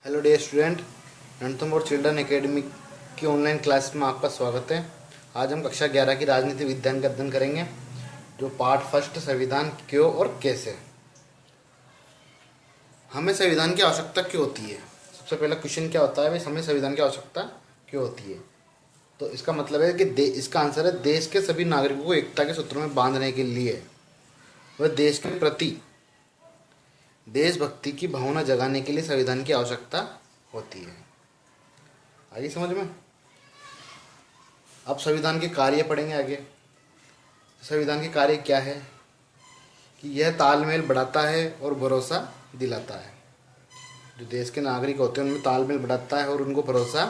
Hello dear student, Ranthambore children academy की online class में आपका स्वागत है। आज हम कक्षा 11 की राजनीति विज्ञान का अध्ययन करेंगे, जो पार्ट फर्स्ट संविधान क्यों और कैसे। हमें संविधान की आवश्यकता क्यों होती है। सबसे पहला क्वेश्चन क्या होता है भाई, हमें संविधान की आवश्यकता क्यों होती है। तो इसका मतलब है कि इसका आंसर है देश के सभी नागरिकों को एकता के सूत्रों में बांधने के लिए वह देश के प्रति देशभक्ति की भावना जगाने के लिए संविधान की आवश्यकता होती है। आगे समझ में। अब संविधान के कार्य पढ़ेंगे आगे। संविधान के कार्य क्या है कि यह तालमेल बढ़ाता है और भरोसा दिलाता है। जो देश के नागरिक होते हैं उनमें तालमेल बढ़ाता है और उनको भरोसा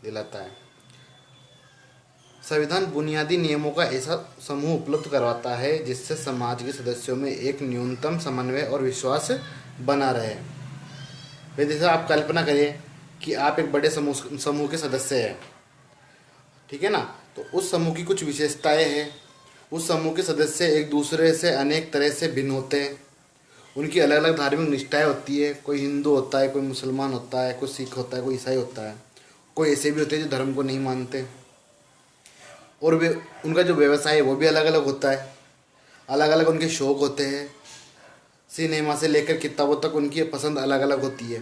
दिलाता है। संविधान बुनियादी नियमों का ऐसा समूह उपलब्ध करवाता है जिससे समाज के सदस्यों में एक न्यूनतम समन्वय और विश्वास बना रहे। वे जैसे आप कल्पना करिए कि आप एक बड़े समूह के सदस्य हैं, ठीक है ना। तो उस समूह की कुछ विशेषताएं हैं। उस समूह के सदस्य एक दूसरे से अनेक तरह से भिन्न होते हैं। उनकी अलग अलग धार्मिक निष्ठाएं होती है। कोई हिंदू होता है, कोई मुसलमान होता है, कोई सिख होता है, कोई ईसाई होता है। कोई ऐसे भी होते हैं जो धर्म को नहीं मानते। और वे उनका जो व्यवसाय है वो भी अलग अलग होता है। अलग अलग उनके शौक़ होते हैं। सिनेमा से लेकर किताबों तक उनकी पसंद अलग अलग होती है।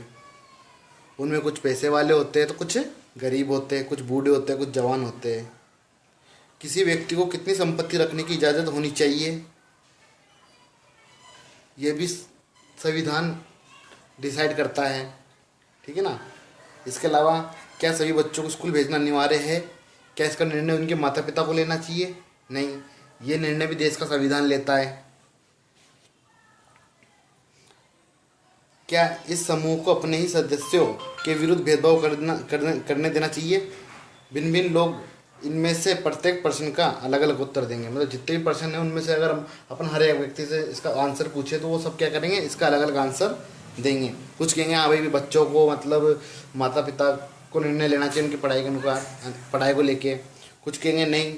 उनमें कुछ पैसे वाले होते हैं तो कुछ गरीब होते हैं, कुछ बूढ़े होते हैं, कुछ जवान होते हैं। किसी व्यक्ति को कितनी संपत्ति रखने की इजाज़त होनी चाहिए, ये भी संविधान डिसाइड करता है, ठीक है ना। इसके अलावा क्या सभी बच्चों को स्कूल भेजना अनिवार्य है, क्या इसका निर्णय उनके माता पिता को लेना चाहिए, नहीं, ये निर्णय भी देश का संविधान लेता है। क्या इस समूह को अपने ही सदस्यों के विरुद्ध भेदभाव करने देना चाहिए। भिन्न भिन्न लोग इनमें से प्रत्येक प्रश्न का अलग अलग उत्तर देंगे। मतलब जितने भी प्रश्न हैं उनमें से अगर हम अपन हर एक व्यक्ति से इसका आंसर पूछे तो वो सब क्या करेंगे, इसका अलग अलग आंसर देंगे। कुछ कहेंगे हाँ भाई बच्चों को मतलब माता पिता को निर्णय लेना चाहिए उनकी पढ़ाई के अनुसार, पढ़ाई को लेके। कुछ कहेंगे नहीं,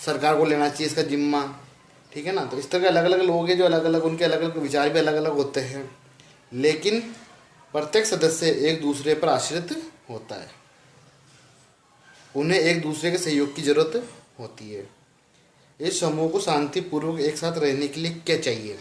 सरकार को लेना चाहिए इसका जिम्मा, ठीक है ना। तो इस तरह के अलग अलग लोग हैं जो अलग अलग, उनके अलग अलग विचार भी अलग अलग होते हैं। लेकिन प्रत्येक सदस्य एक दूसरे पर आश्रित होता है। उन्हें एक दूसरे के सहयोग की जरूरत होती है। इस समूह को शांतिपूर्वक एक साथ रहने के लिए क्या चाहिए,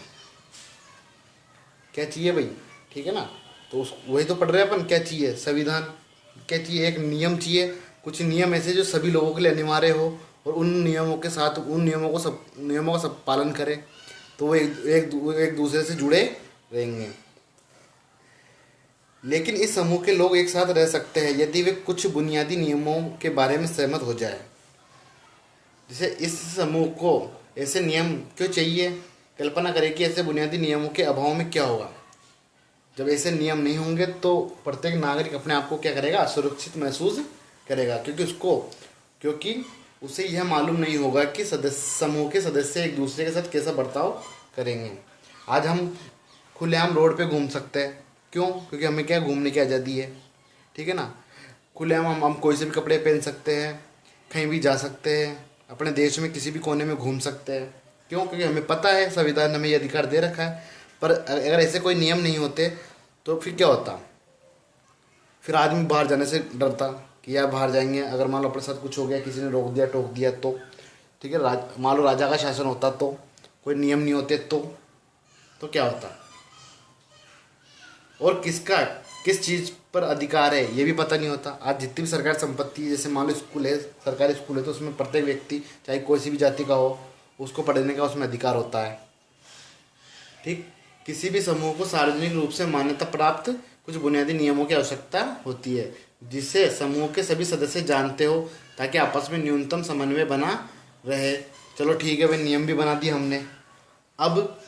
क्या चाहिए भाई, ठीक है ना। तो वही तो पढ़ रहे हैं अपन, क्या चाहिए, संविधान क्या चाहिए, एक नियम चाहिए। कुछ नियम ऐसे जो सभी लोगों के लिए अनिवार्य हो और उन नियमों के साथ उन नियमों का सब पालन करें तो वो एक दूसरे से जुड़े रहेंगे। लेकिन इस समूह के लोग एक साथ रह सकते हैं यदि वे कुछ बुनियादी नियमों के बारे में सहमत हो जाए। जैसे इस समूह को ऐसे नियम क्यों चाहिए, कल्पना करें कि ऐसे बुनियादी नियमों के अभाव में क्या होगा। जब ऐसे नियम नहीं होंगे तो प्रत्येक नागरिक अपने आप को क्या करेगा, असुरक्षित महसूस करेगा, क्योंकि उसे यह मालूम नहीं होगा कि समूह के सदस्य एक दूसरे के साथ कैसा बर्ताव करेंगे। आज हम खुलेआम रोड पे घूम सकते हैं, क्यों, क्योंकि हमें क्या घूमने की आज़ादी है, ठीक है ना। खुलेआम हम कोई से भी कपड़े पहन सकते हैं, कहीं भी जा सकते हैं, अपने देश में किसी भी कोने में घूम सकते हैं, क्यों, क्योंकि हमें पता है संविधान ने हमें ये अधिकार दे रखा है। पर अगर ऐसे कोई नियम नहीं होते तो फिर क्या होता, फिर आदमी बाहर जाने से डरता कि यार बाहर जाएंगे, अगर मान लो अपने साथ कुछ हो गया, किसी ने रोक दिया टोक दिया तो, ठीक है, मान लो राजा का शासन होता तो, कोई नियम नहीं होते तो क्या होता। और किस चीज़ पर अधिकार है ये भी पता नहीं होता। आज जितनी भी सरकारी संपत्ति है, जैसे मान लो स्कूल है, सरकारी स्कूल है, तो उसमें प्रत्येक व्यक्ति चाहे कोई सी भी जाति का हो उसको पढ़ने का उसमें अधिकार होता है, ठीक। किसी भी समूह को सार्वजनिक रूप से मान्यता प्राप्त कुछ बुनियादी नियमों की आवश्यकता होती है जिसे समूह के सभी सदस्य जानते हो, ताकि आपस में न्यूनतम समन्वय बना रहे। चलो ठीक है भाई, नियम भी बना दिए हमने। अब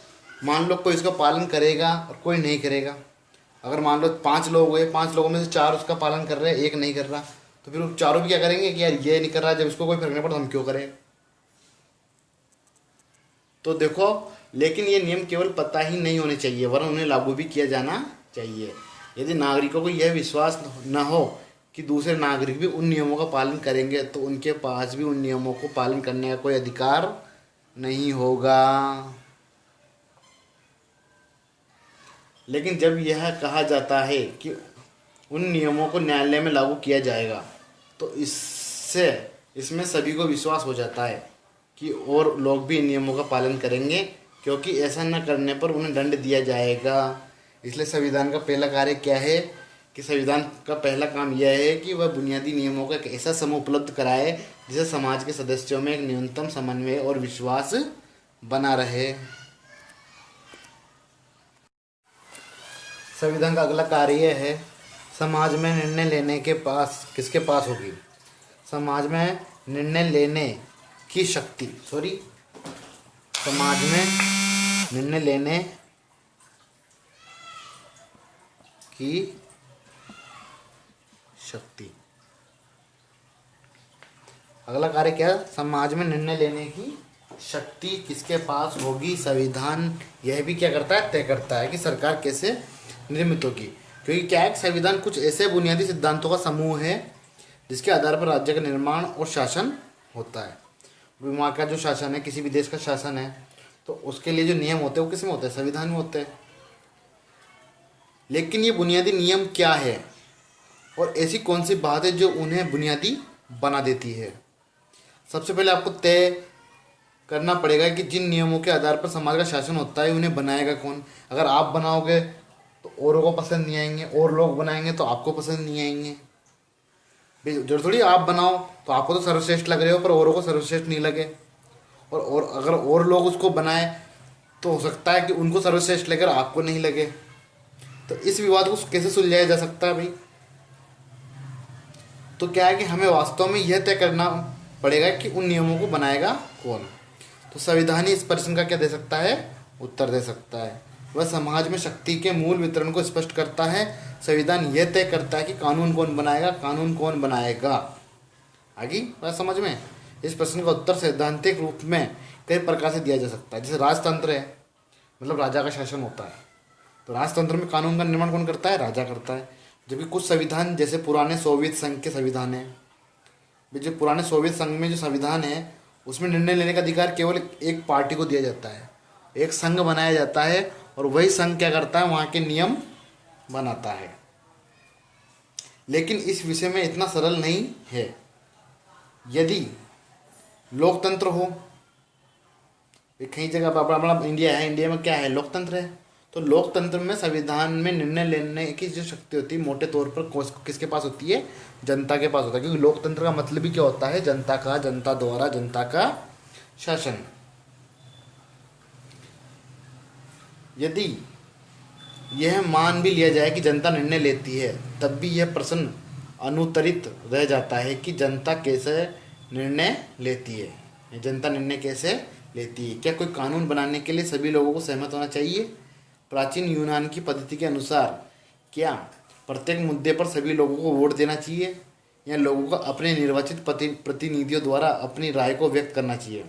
मान लो कोई इसका पालन करेगा और कोई नहीं करेगा। अगर मान लो 5 लोग हुए, 5 लोगों में से 4 उसका पालन कर रहे हैं, एक नहीं कर रहा, तो फिर चारों भी क्या करेंगे कि यार ये नहीं कर रहा, जब इसको कोई फर्क नहीं पड़ता हम क्यों करें। तो देखो, लेकिन ये नियम केवल पता ही नहीं होने चाहिए वरन उन्हें लागू भी किया जाना चाहिए। यदि नागरिकों को यह विश्वास न हो कि दूसरे नागरिक भी उन नियमों का पालन करेंगे तो उनके पास भी उन नियमों को पालन करने का कोई अधिकार नहीं होगा। लेकिन जब यह कहा जाता है कि उन नियमों को न्यायालय में लागू किया जाएगा। तो इससे इसमें सभी को विश्वास हो जाता है कि और लोग भी इन नियमों का पालन करेंगे, क्योंकि ऐसा न करने पर उन्हें दंड दिया जाएगा। इसलिए संविधान का पहला कार्य क्या है कि संविधान का पहला काम यह है कि वह बुनियादी नियमों का एक ऐसा समूह उपलब्ध कराए जिससे समाज के सदस्यों में एक न्यूनतम समन्वय और विश्वास बना रहे। संविधान का अगला कार्य है समाज में निर्णय लेने के पास किसके पास होगी। समाज में निर्णय लेने की शक्ति समाज में निर्णय लेने की शक्ति। अगला कार्य क्या है? समाज में निर्णय लेने की शक्ति किसके पास होगी। संविधान यह भी क्या करता है, तय करता है कि सरकार कैसे निर्मित होगी। क्योंकि क्या है, संविधान कुछ ऐसे बुनियादी सिद्धांतों का समूह है जिसके आधार पर राज्य का निर्माण और शासन होता है। वहाँ का जो शासन है, किसी भी देश का शासन है, तो उसके लिए जो नियम होते हैं वो किस में होते हैं, संविधान में होते हैं। लेकिन ये बुनियादी नियम क्या है और ऐसी कौन सी बात है जो उन्हें बुनियादी बना देती है। सबसे पहले आपको तय करना पड़ेगा कि जिन नियमों के आधार पर समाज का शासन होता है उन्हें बनाएगा कौन। अगर आप बनाओगे तो औरों को पसंद नहीं आएंगे, और लोग बनाएंगे तो आपको पसंद नहीं आएंगे। जरूर थोड़ी आप बनाओ तो आपको तो सर्वश्रेष्ठ लग रहे हो पर औरों को सर्वश्रेष्ठ नहीं लगे, और अगर और लोग उसको बनाए तो हो सकता है कि उनको सर्वश्रेष्ठ लेकर आपको नहीं लगे। तो इस विवाद को कैसे सुलझाया जा सकता है भाई। तो क्या है कि हमें वास्तव में यह तय करना पड़ेगा कि उन नियमों को बनाएगा कौन। तो संविधान ही इस प्रश्न का क्या दे सकता है, उत्तर दे सकता है। वह समाज में शक्ति के मूल वितरण को स्पष्ट करता है। संविधान यह तय करता है कि कानून कौन बनाएगा, कानून कौन बनाएगा। आगे बात समझ में। इस प्रश्न का उत्तर सैद्धांतिक रूप में कई प्रकार से दिया जा सकता है। जैसे राजतंत्र है, मतलब राजा का शासन होता है, तो राजतंत्र में कानून का निर्माण कौन करता है, राजा करता है। जबकि कुछ संविधान जैसे पुराने सोवियत संघ के संविधान है, जो पुराने सोवियत संघ में जो संविधान है उसमें निर्णय लेने का अधिकार केवल एक पार्टी को दिया जाता है। एक संघ बनाया जाता है और वही संघ क्या करता है, वहाँ के नियम बनाता है। लेकिन इस विषय में इतना सरल नहीं है। यदि लोकतंत्र हो, कई जगह अपना इंडिया है, इंडिया में क्या है, लोकतंत्र है। तो लोकतंत्र में संविधान में निर्णय लेने की जो शक्ति होती है मोटे तौर पर किसके पास होती है, जनता के पास होता है। क्योंकि लोकतंत्र का मतलब ही क्या होता है, जनता का, जनता द्वारा, जनता का शासन। यदि यह मान भी लिया जाए कि जनता निर्णय लेती है, तब भी यह प्रश्न अनुत्तरित रह जाता है कि जनता कैसे निर्णय लेती है। जनता निर्णय कैसे लेती है। क्या कोई कानून बनाने के लिए सभी लोगों को सहमत होना चाहिए। प्राचीन यूनान की पद्धति के अनुसार क्या प्रत्येक मुद्दे पर सभी लोगों को वोट देना चाहिए, या लोगों को अपने निर्वाचित प्रतिनिधियों द्वारा अपनी राय को व्यक्त करना चाहिए।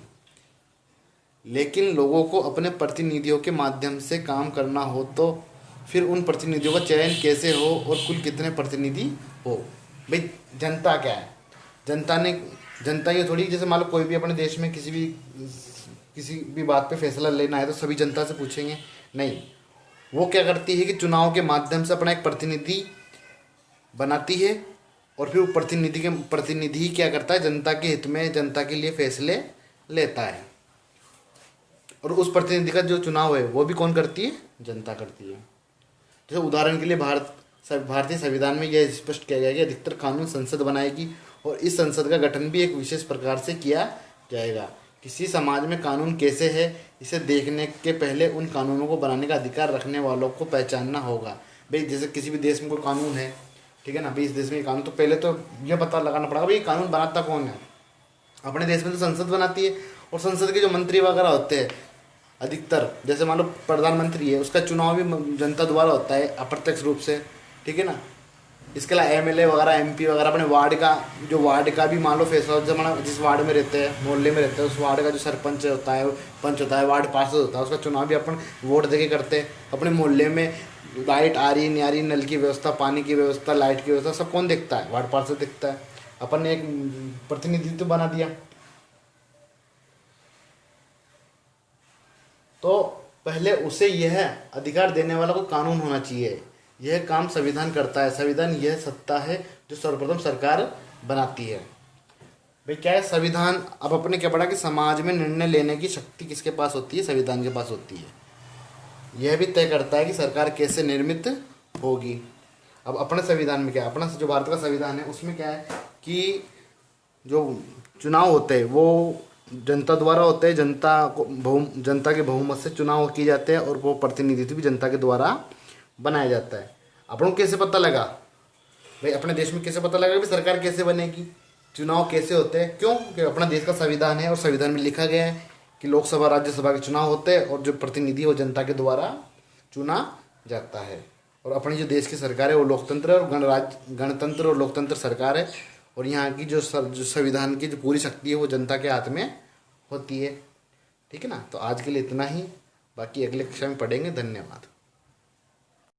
लेकिन लोगों को अपने प्रतिनिधियों के माध्यम से काम करना हो तो फिर उन प्रतिनिधियों का चयन कैसे हो और कुल कितने प्रतिनिधि हो। भाई जनता क्या है, जनता ये थोड़ी, जैसे मान लो कोई भी अपने देश में किसी भी बात पे फैसला लेना है तो सभी जनता से पूछेंगे, नहीं। वो क्या करती है कि चुनाव के माध्यम से अपना एक प्रतिनिधि बनाती है और फिर वो प्रतिनिधि क्या करता है, जनता के हित में, जनता के लिए फैसले लेता है। और उस प्रतिनिधि का जो चुनाव है वो भी कौन करती है, जनता करती है। जैसे उदाहरण के लिए भारतीय संविधान में यह स्पष्ट किया गया कि अधिकतर कानून संसद बनाएगी और इस संसद का गठन भी एक विशेष प्रकार से किया जाएगा। किसी समाज में कानून कैसे है इसे देखने के पहले उन कानूनों को बनाने का अधिकार रखने वालों को पहचानना होगा। भाई जैसे किसी भी देश में कोई कानून है, ठीक है ना, भाई इस देश में ये कानून, तो पहले तो यह पता लगाना पड़ेगा भाई कानून बनाता कौन है। अपने देश में तो संसद बनाती है और संसद के जो मंत्री वगैरह होते हैं अधिकतर, जैसे मान लो प्रधानमंत्री है, उसका चुनाव भी जनता द्वारा होता है अप्रत्यक्ष रूप से, ठीक है ना। इसके अलावा एमएलए वगैरह, एमपी वगैरह, अपने वार्ड का भी मान लो फैसला, जिस वार्ड में रहते हैं, मोहल्ले में रहते हैं, उस वार्ड का जो सरपंच होता है, पंच होता है, वार्ड पार्षद होता है, उसका चुनाव भी अपन वोट दे के करते हैं। अपने मोहल्ले में लाइट आ रही नहीं आ रही, नल की व्यवस्था, पानी की व्यवस्था, लाइट की व्यवस्था सब कौन देखता है, वार्ड पार्षद देखता है। अपन ने एक प्रतिनिधित्व बना दिया। तो पहले उसे यह अधिकार देने वाला कोई कानून होना चाहिए, यह काम संविधान करता है। संविधान यह सत्ता है जो सर्वप्रथम सरकार बनाती है। भाई क्या है संविधान? अब अपने क्या पढ़ा कि समाज में निर्णय लेने की शक्ति किसके पास होती है? संविधान के पास होती है। यह भी तय करता है कि सरकार कैसे निर्मित होगी। अब अपने संविधान में क्या है? अपना जो भारत का संविधान है उसमें क्या है कि जो चुनाव होते हैं वो जनता द्वारा होते हैं। जनता के बहुमत से चुनाव किए जाते हैं और वो प्रतिनिधित्व भी जनता के द्वारा बनाया जाता है। अपन को कैसे पता लगा भाई? अपने देश में कैसे पता लगा कि सरकार कैसे बनेगी, चुनाव कैसे होते हैं? क्यों? कि अपना देश का संविधान है और संविधान में लिखा गया है कि लोकसभा राज्यसभा के चुनाव होते हैं और जो प्रतिनिधि वो जनता के द्वारा चुना जाता है। और अपनी जो देश की सरकार है वो लोकतंत्र और गणतंत्र और लोकतंत्र सरकार है। और यहाँ की जो संविधान की जो पूरी शक्ति है वो जनता के हाथ में होती है। ठीक है ना? तो आज के लिए इतना ही, बाकी अगले कक्षा में पढ़ेंगे। धन्यवाद।